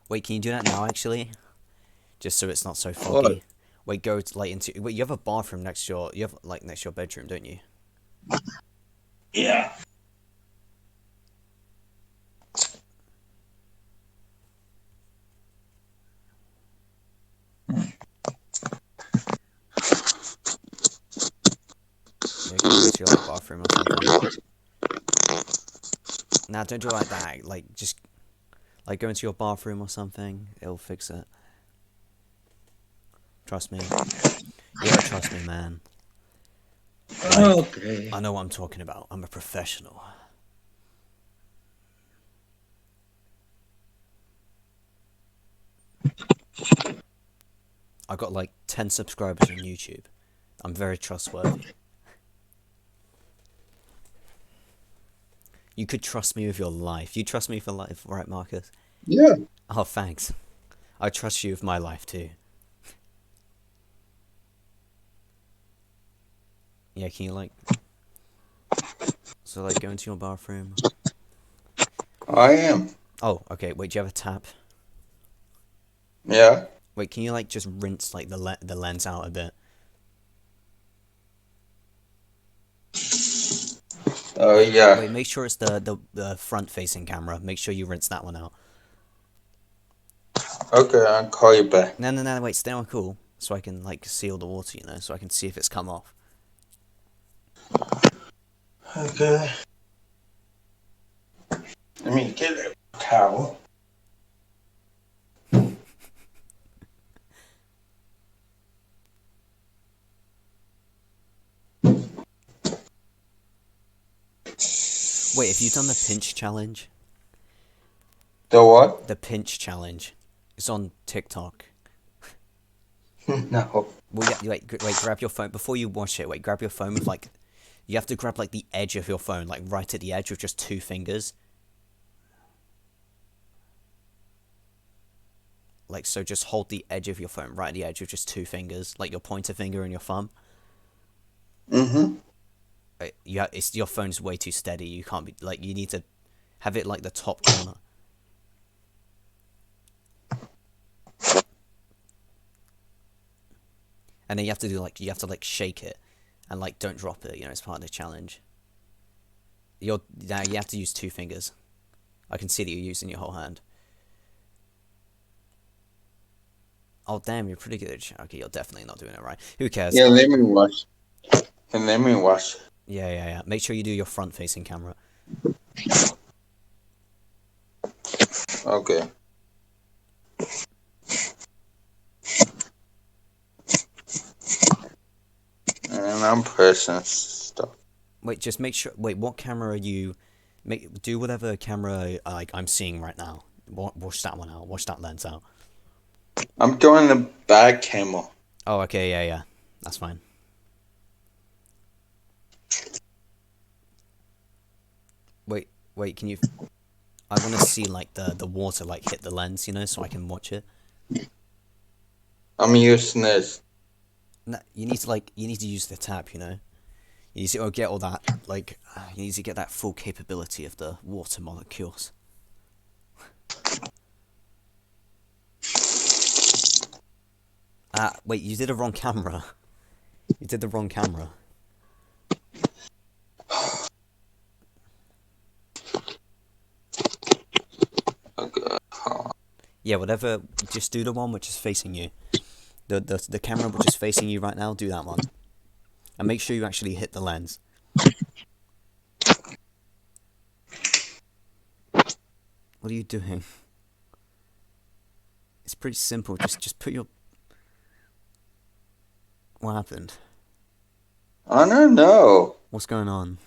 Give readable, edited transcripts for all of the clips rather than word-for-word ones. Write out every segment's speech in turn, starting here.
Wait, can you do that now, actually? Just so it's not so What? foggy. Wait, go to, like into. Wait, you have a bathroom next to your. You have like next to your bedroom, don't you? Yeah. Yeah, can you go to your like bathroom or something? Nah, don't do it like that. Like just like go into your bathroom or something. It'll fix it. Trust me. You gotta trust me, man. Like Okay. I know what I'm talking about. I'm a professional. I got like 10 subscribers on YouTube. I'm very trustworthy. You could trust me with your life. You trust me for life, right, Marcus? Yeah. Oh, thanks. I trust you with my life too. Yeah, can you like so like go into your bathroom? I am. Oh, okay. Wait, do you have a tap? Yeah. Wait, can you like just rinse like the lens out a bit? Oh Wait, yeah. wait. Make sure it's the front facing camera. Make sure you rinse that one out. Okay, I'll call you back. No, no, no. Wait, stay on cool so I can like see all the water. So I can see if it's come off. Okay. Let me get a towel. Wait, have you done the pinch challenge? The what? The pinch challenge. It's on TikTok. No. Well, yeah. Wait. Grab your phone before you watch it. Wait, grab your phone with like. You have to grab like the edge of your phone, like right at the edge with just two fingers. Like so, just hold the edge of your phone right at the edge with just two fingers, like your pointer finger and your thumb. Mm-hmm. Yeah, it's your phone's way too steady. You can't be like you need to have it like the top corner. And then you have to do like you have to like shake it and like don't drop it, it's part of the challenge. You're now you have to use two fingers. I can see that you're using your whole hand. Oh damn, you're pretty good. Okay, you're definitely not doing it right. Who cares? Yeah, let me wash. And let me wash. Yeah, yeah, yeah. Make sure you do your front facing camera. Okay. And I'm pressing stuff. Wait, just make sure. Wait, what camera are you? Do whatever camera like I'm seeing right now. Wash that one out. Wash that lens out. I'm doing the back camera. Oh, okay, yeah, yeah, that's fine. Wait, wait, can you? I want to see like the water like hit the lens, so I can watch it. I'm using this. No, you need to use the tap. You need to get all that like you need to get that full capability of the water molecules. Wait, you did a wrong camera. You did the wrong camera. Okay. Yeah, whatever. Just do the one which is facing you. The camera which is facing you right now. Do that one, and make sure you actually hit the lens. What are you doing? It's pretty simple. Just put your. What happened? I don't know. What's going on?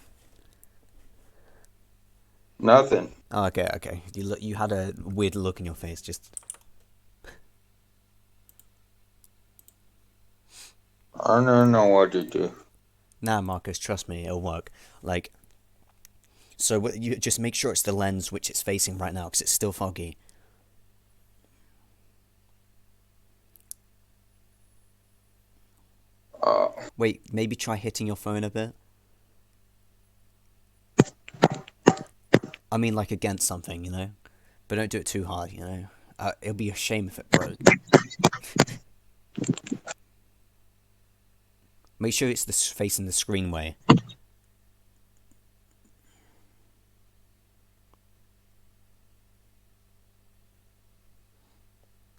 Nothing. Oh, okay, okay. You had a weird look in your face. Just I don't know what to do. nah, Marcus. Trust me, it'll work. Like, so you just make sure it's the lens which it's facing right now, because it's still foggy. Uh, Wait, maybe try hitting your phone a bit. I mean, like against something, but don't do it too hard. It'll be a shame if it broke. Make sure it's facing the screen way.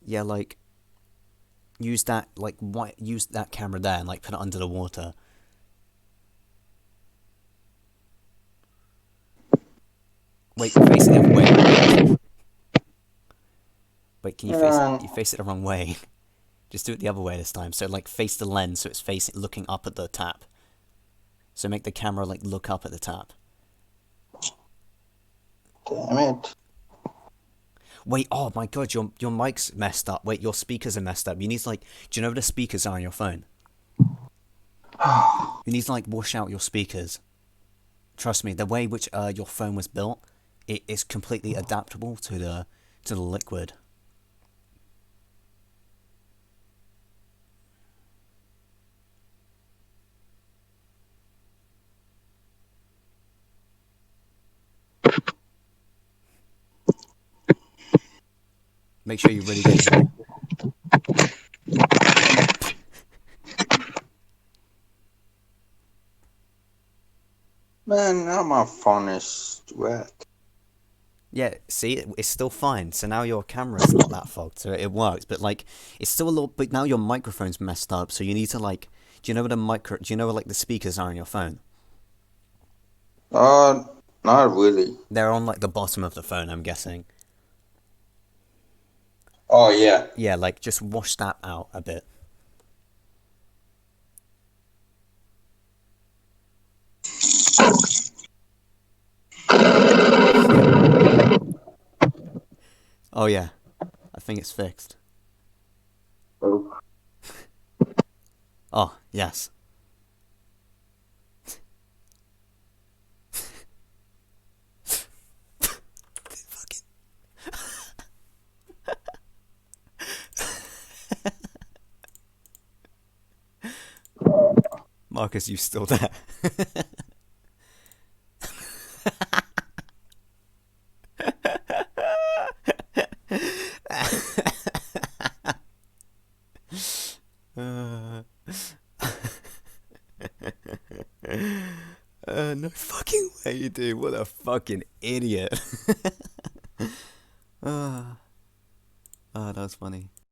Yeah, like use that use that camera there and like put it under the water. Wait, face it. Wait, can you face it the wrong way? Just do it the other way this time. So like face the lens so it's facing looking up at the tap. So make the camera like look up at the tap. Damn it. Wait, oh my god, your mic's messed up. Wait, your speakers are messed up. You need to like, do you know where the speakers are on your phone? You need to like wash out your speakers. Trust me, the way which your phone was built, it is completely adaptable to the liquid. Make sure you really get it. Man, now my phone is wet. Yeah, see, it's still fine. So now your camera's not that fogged, so it works. But like, it's still a little. But now your microphone's messed up, so you need to like. Do you know what Do you know where like the speakers are on your phone? Not really. They're on like the bottom of the phone, I'm guessing. Oh, yeah. Yeah, like just wash that out a bit. Oh yeah, I think it's fixed. Oh. Oh yes. Fucking. Marcus, you still there? uh, no fucking way, dude. What a fucking idiot. Ah, that was funny.